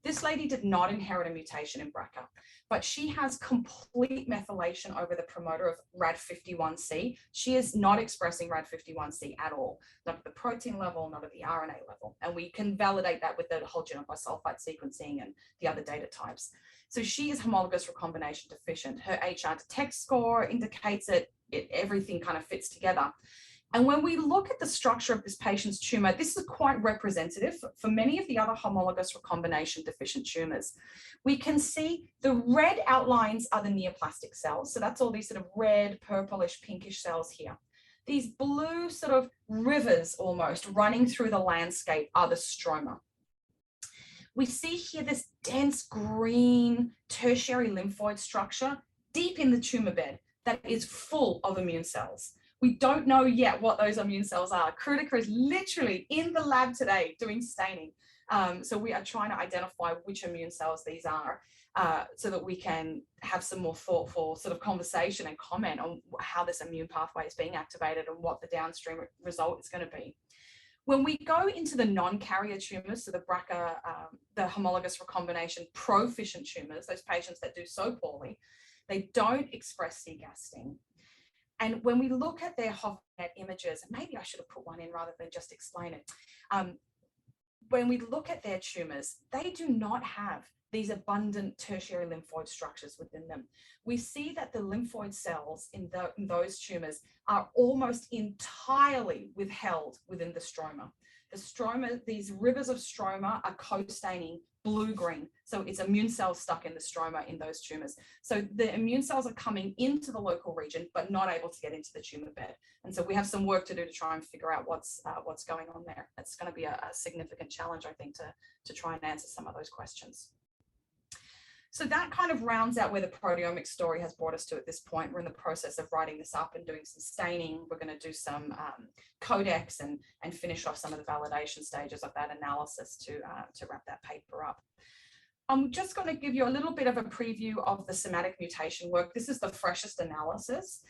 This lady did not inherit a mutation in BRCA, but she has complete methylation over the promoter of RAD51C. She is not expressing RAD51C at all, not at the protein level, not at the RNA level. And we can validate that with the whole genome bisulfite sequencing and the other data types. So she is homologous recombination deficient. Her HR detect score indicates it, everything kind of fits together. And when we look at the structure of this patient's tumor, this is quite representative for many of the other homologous recombination deficient tumors. We can see the red outlines are the neoplastic cells. So that's all these sort of red, purplish, pinkish cells here. These blue sort of rivers almost running through the landscape are the stroma. We see here this dense green tertiary lymphoid structure deep in the tumor bed that is full of immune cells. We don't know yet what those immune cells are. Krutika is literally in the lab today doing staining. So we are trying to identify which immune cells these are so that we can have some more thoughtful sort of conversation and comment on how this immune pathway is being activated and what the downstream result is going to be. When we go into the non-carrier tumors, so the BRCA, the homologous recombination proficient tumors, those patients that do so poorly, they don't express cGAS STING. And when we look at their HoverNet images, and maybe I should have put one in rather than just explain it. When we look at their tumors, they do not have these abundant tertiary lymphoid structures within them. We see that the lymphoid cells in those tumors are almost entirely withheld within the stroma. The stroma, these rivers of stroma are co-staining blue-green. So it's immune cells stuck in the stroma in those tumors. So the immune cells are coming into the local region, but not able to get into the tumor bed. And so we have some work to do to try and figure out what's going on there. It's going to be a significant challenge, I think, to try and answer some of those questions. So that kind of rounds out where the proteomics story has brought us to at this point. We're in the process of writing this up and doing some staining. We're going to do some codecs and finish off some of the validation stages of that analysis to wrap that paper up. I'm just going to give you a little bit of a preview of the somatic mutation work. This is the freshest analysis.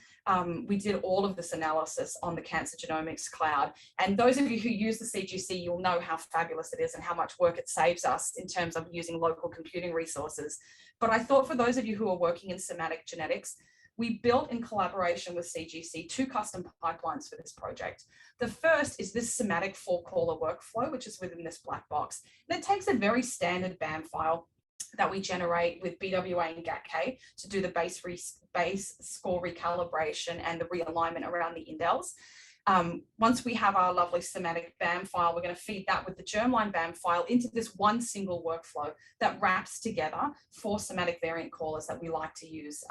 We did all of this analysis on the Cancer Genomics Cloud. And those of you who use the CGC, you'll know how fabulous it is and how much work it saves us in terms of using local computing resources. But I thought for those of you who are working in somatic genetics, we built in collaboration with CGC 2 custom pipelines for this project. The first is this somatic 4-caller workflow, which is within this black box. And it takes a very standard BAM file that we generate with BWA and GATK to do the base score recalibration and the realignment around the indels. Once we have our lovely somatic BAM file, we're going to feed that with the germline BAM file into this one single workflow that wraps together 4 somatic variant callers that we like to use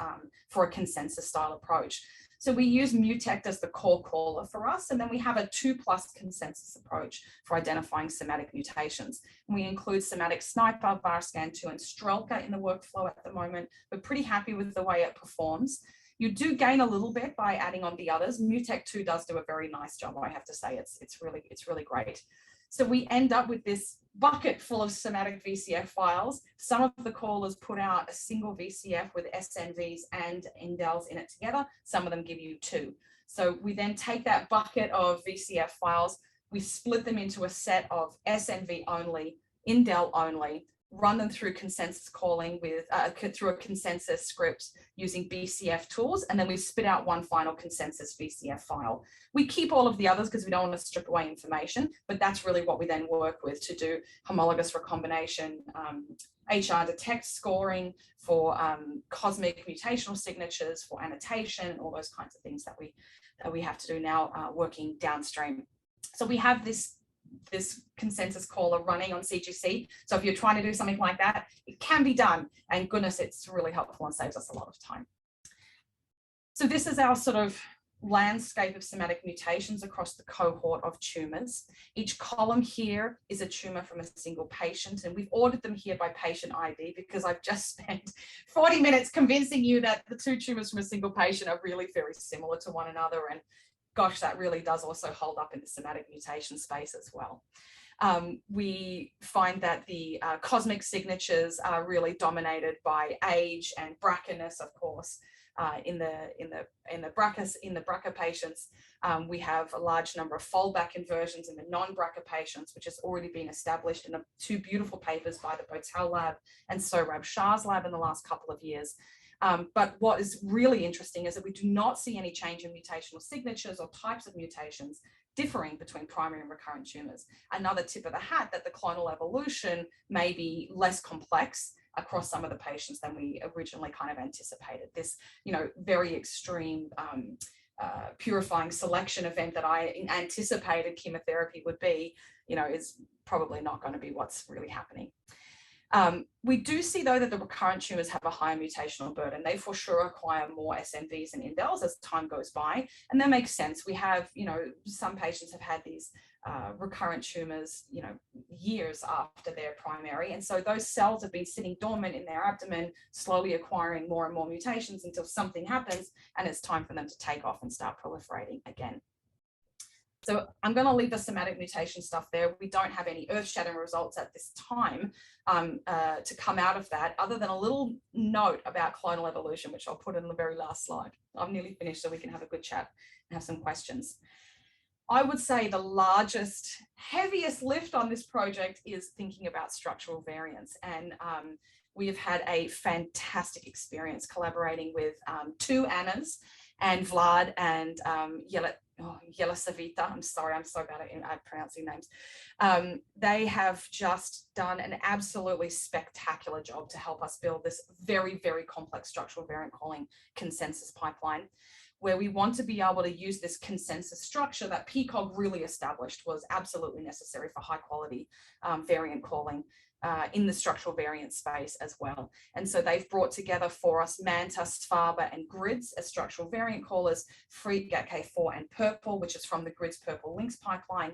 for a consensus style approach. So we use Mutect as the core caller for us, and then we have a 2+ consensus approach for identifying somatic mutations. And we include somatic Sniper, VARScan2, and Strelka in the workflow at the moment. We're pretty happy with the way it performs. You do gain a little bit by adding on the others. Mutect 2 does do a very nice job, I have to say. It's really great. So we end up with this bucket full of somatic VCF files. Some of the callers put out a single VCF with SNVs and indels in it together. Some of them give you 2. So we then take that bucket of VCF files, we split them into a set of SNV only, indel only, run them through consensus calling with through a consensus script using BCF tools, and then we spit out one final consensus VCF file. We keep all of the others because we don't want to strip away information, but that's really what we then work with to do homologous recombination, HR detect scoring for cosmic mutational signatures, for annotation, all those kinds of things that we have to do now working downstream. So we have this consensus caller running on CGC. So if you're trying to do something like that, it can be done. And goodness, it's really helpful and saves us a lot of time. So this is our sort of landscape of somatic mutations across the cohort of tumors. Each column here is a tumor from a single patient, and we've ordered them here by patient ID because I've just spent 40 minutes convincing you that the 2 tumors from a single patient are really very similar to one another. And gosh, that really does also hold up in the somatic mutation space as well. We find that the cosmic signatures are really dominated by age and BRCA-ness, of course. In the BRCA patients, we have a large number of fold-back inversions in the non-BRCA patients, which has already been established in 2 beautiful papers by the Botel lab and Sohrab Shah's lab in the last couple of years. But what is really interesting is that we do not see any change in mutational signatures or types of mutations differing between primary and recurrent tumors. Another tip of the hat that the clonal evolution may be less complex across some of the patients than we originally kind of anticipated. This, very extreme purifying selection event that I anticipated chemotherapy would be, is probably not going to be what's really happening. We do see, though, that the recurrent tumors have a higher mutational burden. They for sure acquire more SNVs and indels as time goes by. And that makes sense. We have, some patients have had these recurrent tumors, years after their primary. And so those cells have been sitting dormant in their abdomen, slowly acquiring more and more mutations until something happens and it's time for them to take off and start proliferating again. So I'm going to leave the somatic mutation stuff there. We don't have any earth-shattering results at this time to come out of that, other than a little note about clonal evolution, which I'll put in the very last slide. I'm nearly finished, so we can have a good chat and have some questions. I would say the largest, heaviest lift on this project is thinking about structural variants. And we have had a fantastic experience collaborating with 2 Annas and Vlad and Yelisaveta. I'm sorry, I'm so bad at pronouncing names. They have just done an absolutely spectacular job to help us build this very, very complex structural variant calling consensus pipeline, where we want to be able to use this consensus structure that PCOG really established was absolutely necessary for high quality variant calling in the structural variant space as well. And so they've brought together for us Manta, Sfaba, and Grids as structural variant callers, Free, GATK4, and Purple, which is from the Grids Purple Links pipeline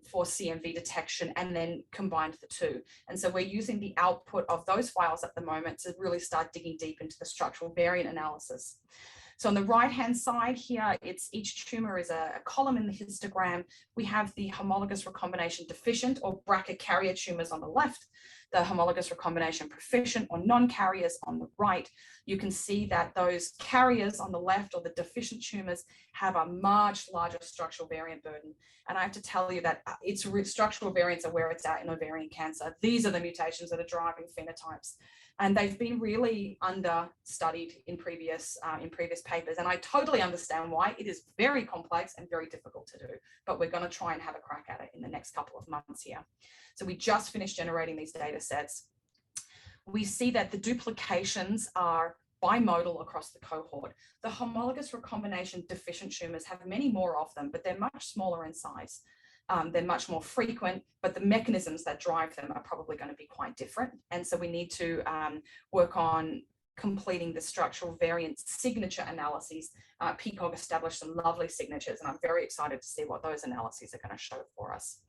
for CMV detection, and then combined the 2. And so we're using the output of those files at the moment to really start digging deep into the structural variant analysis. So on the right-hand side here, each tumor is a column in the histogram. We have the homologous recombination deficient or BRCA carrier tumors on the left. the homologous recombination proficient or non-carriers on the right, you can see that those carriers on the left, or the deficient tumors, have a much larger structural variant burden. And I have to tell you that its structural variants are where it's at in ovarian cancer. These are the mutations that are driving phenotypes. And they've been really understudied in previous papers. And I totally understand why. It is very complex and very difficult to do, but we're going to try and have a crack at it in the next couple of months here. So we just finished generating these data sets. We see that the duplications are bimodal across the cohort. The homologous recombination deficient tumors have many more of them, but they're much smaller in size. They're much more frequent, but the mechanisms that drive them are probably going to be quite different. And so we need to work on completing the structural variant signature analyses. PCOG established some lovely signatures, and I'm very excited to see what those analyses are going to show for us.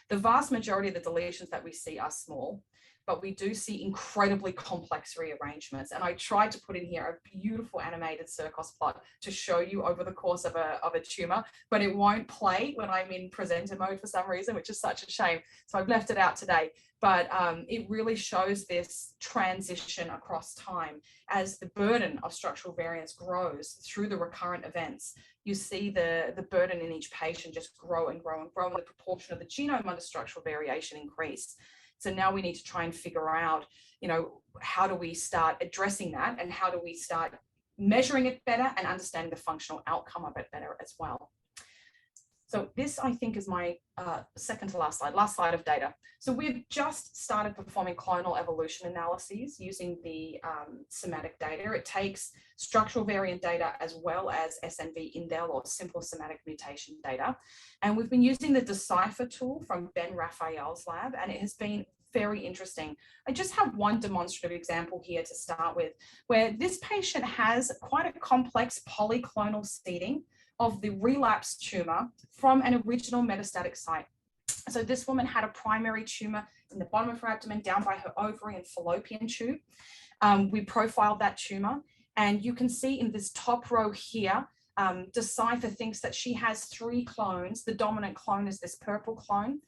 The vast majority of the deletions that we see are small, but we do see incredibly complex rearrangements. And I tried to put in here a beautiful animated circos plot to show you over the course of a tumor, but it won't play when I'm in presenter mode for some reason, which is such a shame. So I've left it out today, but it really shows this transition across time as the burden of structural variants grows through the recurrent events. You see the burden in each patient just grow and grow and grow, and the proportion of the genome under structural variation increase. So now we need to try and figure out, how do we start addressing that, and how do we start measuring it better and understanding the functional outcome of it better as well. So this, I think, is my second to last slide of data. So we've just started performing clonal evolution analyses using the somatic data. It takes structural variant data as well as SNV indel, or simple somatic mutation data. And we've been using the Decipher tool from Ben Raphael's lab, and it has been very interesting. I just have one demonstrative example here to start with, where this patient has quite a complex polyclonal seeding of the relapse tumor from an original metastatic site. So this woman had a primary tumor in the bottom of her abdomen, down by her ovary and fallopian tube. We profiled that tumor, and you can see in this top row here, Decipher thinks that she has 3 clones. The dominant clone is this purple clone.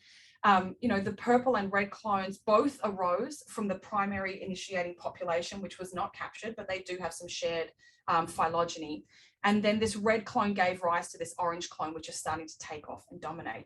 The purple and red clones both arose from the primary initiating population, which was not captured, but they do have some shared phylogeny. And then this red clone gave rise to this orange clone, which is starting to take off and dominate.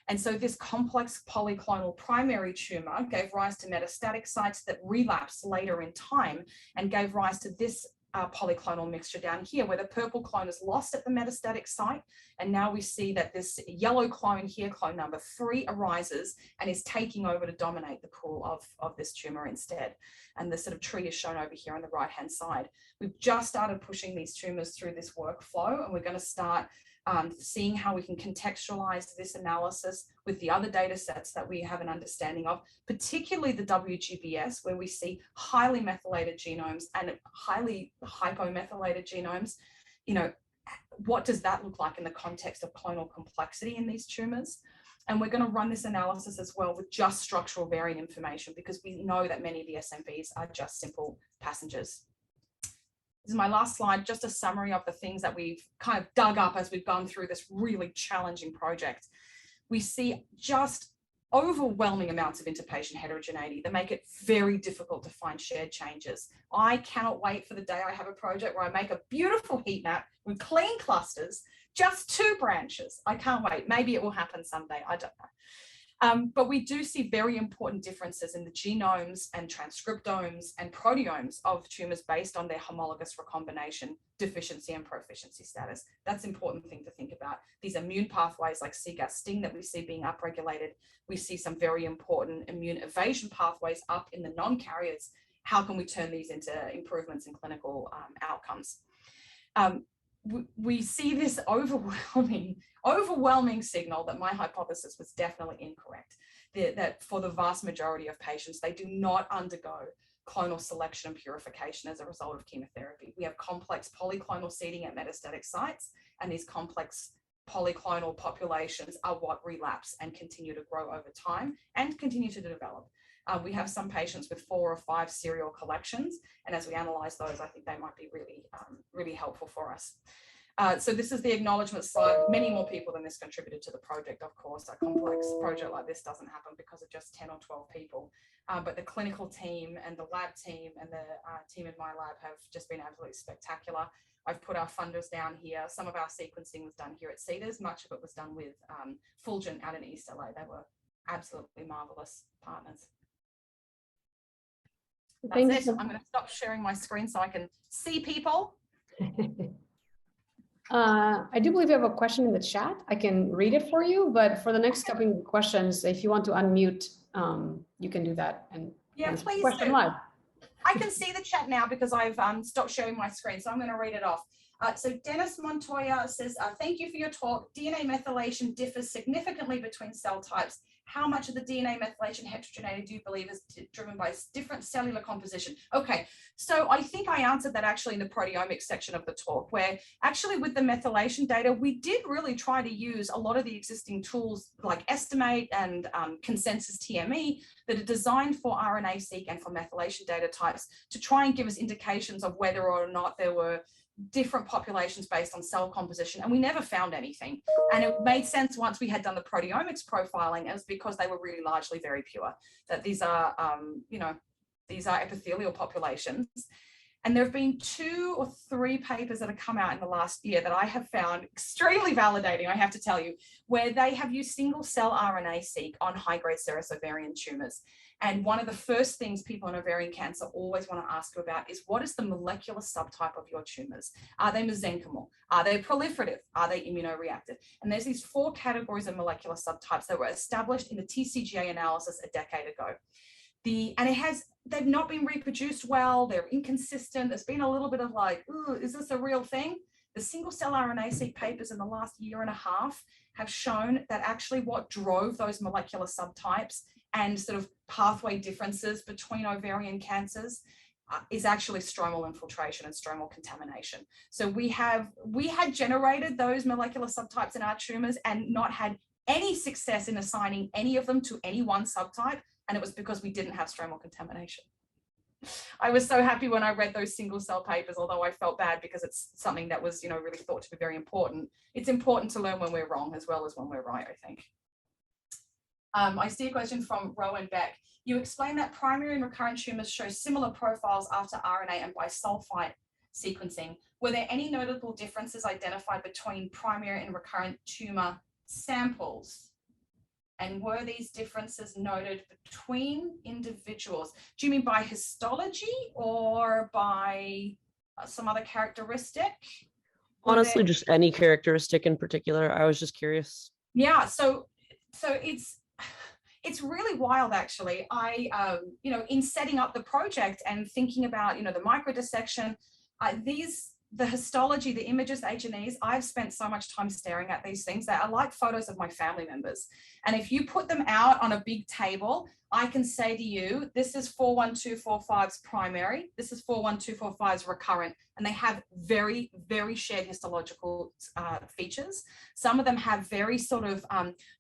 And so this complex polyclonal primary tumor gave rise to metastatic sites that relapsed later in time and gave rise to this polyclonal mixture down here, where the purple clone is lost at the metastatic site. And now we see that this yellow clone here, clone number 3, arises and is taking over to dominate the pool of this tumor instead. And the sort of tree is shown over here on the right-hand side. We've just started pushing these tumors through this workflow, and we're going to start seeing how we can contextualize this analysis with the other data sets that we have an understanding of, particularly the WGBS, where we see highly methylated genomes and highly hypomethylated genomes. What does that look like in the context of clonal complexity in these tumors? And we're going to run this analysis as well with just structural variant information, because we know that many of the SNVs are just simple passengers. This is my last slide, just a summary of the things that we've kind of dug up as we've gone through this really challenging project. We see just overwhelming amounts of interpatient heterogeneity that make it very difficult to find shared changes. I cannot wait for the day I have a project where I make a beautiful heat map with clean clusters, just 2 branches. I can't wait. Maybe it will happen someday. I don't know. But we do see very important differences in the genomes and transcriptomes and proteomes of tumors based on their homologous recombination deficiency and proficiency status. That's an important thing to think about. These immune pathways like SIGA-STING that we see being upregulated. We see some very important immune evasion pathways up in the non-carriers. How can we turn these into improvements in clinical outcomes? We see this overwhelming signal that my hypothesis was definitely incorrect, that for the vast majority of patients, they do not undergo clonal selection and purification as a result of chemotherapy. We have complex polyclonal seeding at metastatic sites, and these complex polyclonal populations are what relapse and continue to grow over time and continue to develop. We have some patients with 4 or 5 serial collections, and as we analyze those, I think they might be really helpful for us. So this is the acknowledgement slide. Many more people than this contributed to the project, of course. A complex project like this doesn't happen because of just 10 or 12 people. but the clinical team and the lab team and the team in my lab have just been absolutely spectacular. I've put our funders down here. Some of our sequencing was done here at Cedars. Much of it was done with Fulgent out in East LA. They were absolutely marvelous partners. That's it. I'm going to stop sharing my screen so I can see people. I do believe you have a question in the chat. I can read it for you, but for the next couple of questions, if you want to unmute, you can do that. And yeah, please question do. Live. I can see the chat now because I've stopped sharing my screen, so I'm going to read it off. So Dennis Montoya says, thank you for your talk. DNA methylation differs significantly between cell types. How much of the DNA methylation heterogeneity do you believe is driven by different cellular composition? Okay, so I think I answered that actually in the proteomics section of the talk, where actually with the methylation data, we did really try to use a lot of the existing tools like Estimate and Consensus TME that are designed for RNA-seq and for methylation data types to try and give us indications of whether or not there were different populations based on cell composition, and we never found anything. And it made sense once we had done the proteomics profiling, as because they were really largely very pure, that these are, you know, these are epithelial populations. And there have been 2 or 3 papers that have come out in the last year that I have found extremely validating, I have to tell you, where they have used single cell RNA-seq on high-grade serous ovarian tumors. And one of the first things people in ovarian cancer always want to ask you about is, what is the molecular subtype of your tumors? Are they mesenchymal? Are they proliferative? Are they immunoreactive? And there's these 4 categories of molecular subtypes that were established in the TCGA analysis a decade ago. They've not been reproduced well, they're inconsistent. There's been a little bit of like, ooh, is this a real thing? The single cell RNA-seq papers in the last year and a half have shown that actually what drove those molecular subtypes and sort of pathway differences between ovarian cancers is actually stromal infiltration and stromal contamination. So we had generated those molecular subtypes in our tumors and not had any success in assigning any of them to any one subtype. And it was because we didn't have stromal contamination. I was so happy when I read those single cell papers, although I felt bad because it's something that was, you know, really thought to be very important. It's important to learn when we're wrong as well as when we're right, I think. I see a question from Rowan Beck. You explained that primary and recurrent tumors show similar profiles after RNA and bisulfite sequencing. Were there any notable differences identified between primary and recurrent tumor samples? And were these differences noted between individuals? Do you mean by histology or by some other characteristic? Honestly, just any characteristic in particular. I was just curious. Yeah, so it's really wild, actually. You know, in setting up the project and thinking about, you know, the microdissection, the histology, the images, the H&Es, I've spent so much time staring at these things that I like photos of my family members. And if you put them out on a big table, I can say to you, this is 41245's primary, this is 41245's recurrent, and they have very, very shared histological features. Some of them have very sort of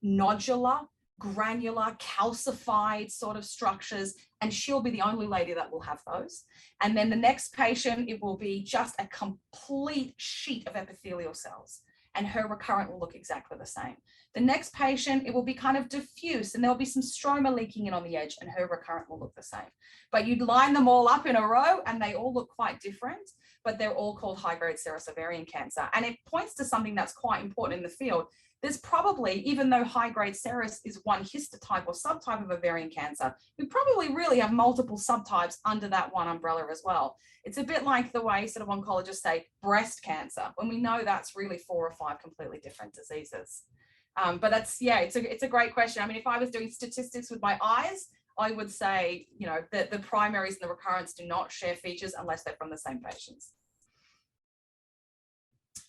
nodular, granular, calcified sort of structures, and she'll be the only lady that will have those. And then the next patient, it will be just a complete sheet of epithelial cells, and her recurrent will look exactly the same. The next patient, it will be kind of diffuse, and there'll be some stroma leaking in on the edge, and her recurrent will look the same. But you'd line them all up in a row, and they all look quite different, but they're all called high-grade serous ovarian cancer. And it points to something that's quite important in the field. There's probably, even though high-grade serous is one histotype or subtype of ovarian cancer, we probably really have multiple subtypes under that one umbrella as well. It's a bit like the way sort of oncologists say breast cancer, when we know that's really 4 or 5 completely different diseases. But that's, yeah, it's a great question. I mean, if I was doing statistics with my eyes, I would say, you know, that the primaries and the recurrents do not share features unless they're from the same patients.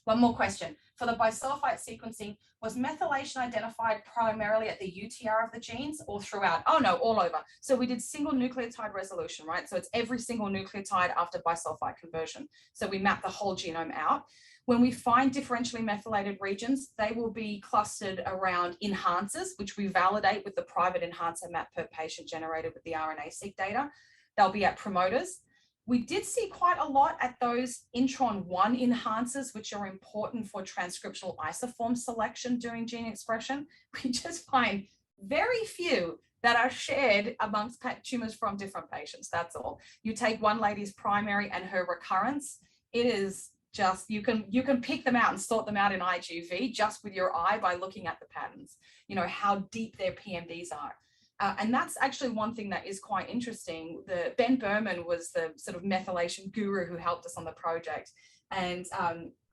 One more question. For the bisulfite sequencing, was methylation identified primarily at the UTR of the genes or throughout? Oh no, all over. So we did single nucleotide resolution, right? So it's every single nucleotide after bisulfite conversion. So we map the whole genome out. When we find differentially methylated regions, they will be clustered around enhancers, which we validate with the private enhancer map per patient generated with the RNA-seq data. They'll be at promoters. We did see quite a lot at those intron 1 enhancers, which are important for transcriptional isoform selection during gene expression. We just find very few that are shared amongst tumors from different patients. That's all. You take one lady's primary and her recurrence, it is just, you can pick them out and sort them out in IGV just with your eye by looking at the patterns, you know, how deep their PMDs are. And that's actually one thing that is quite interesting. Ben Berman was the sort of methylation guru who helped us on the project. And,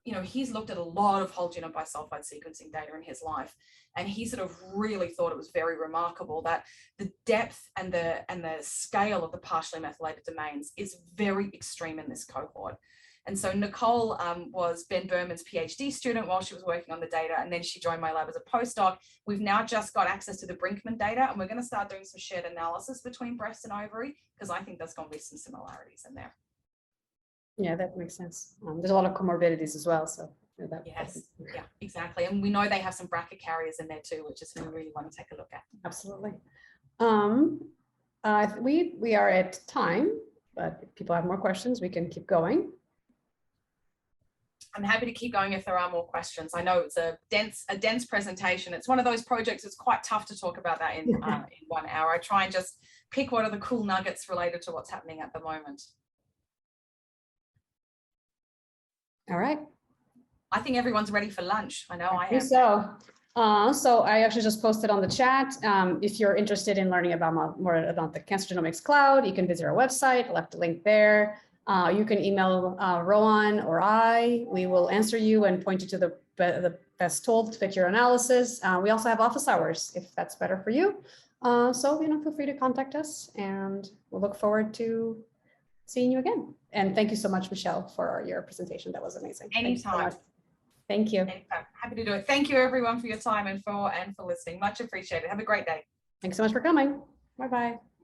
you know, he's looked at a lot of whole genome bisulfite sequencing data in his life. And he sort of really thought it was very remarkable that the depth and the scale of the partially methylated domains is very extreme in this cohort. And so Nicole was Ben Berman's PhD student while she was working on the data, and then she joined my lab as a postdoc. We've now just got access to the Brinkman data, and we're going to start doing some shared analysis between breast and ovary, because I think there's going to be some similarities in there. Yeah, that makes sense. There's a lot of comorbidities as well. So yes, yeah, exactly. And we know they have some BRCA carriers in there too, which is who we really want to take a look at. Absolutely. We are at time, but if people have more questions, we can keep going. I'm happy to keep going if there are more questions. I know it's a dense presentation. It's one of those projects that's quite tough to talk about that in 1 hour. I try and just pick what are the cool nuggets related to what's happening at the moment. All right. I think everyone's ready for lunch. I know I am. So I actually just posted on the chat. If you're interested in learning about more about the Cancer Genomics Cloud, you can visit our website. I left a link there. You can email Rowan or I. We will answer you and point you to the best tool to fit your analysis. We also have office hours if that's better for you. So, you know, feel free to contact us, and we'll look forward to seeing you again. And thank you so much, Michelle, for your presentation. That was amazing. Anytime. Thank you. Anytime. Happy to do it. Thank you, everyone, for your time and for listening. Much appreciated. Have a great day. Thanks so much for coming. Bye-bye.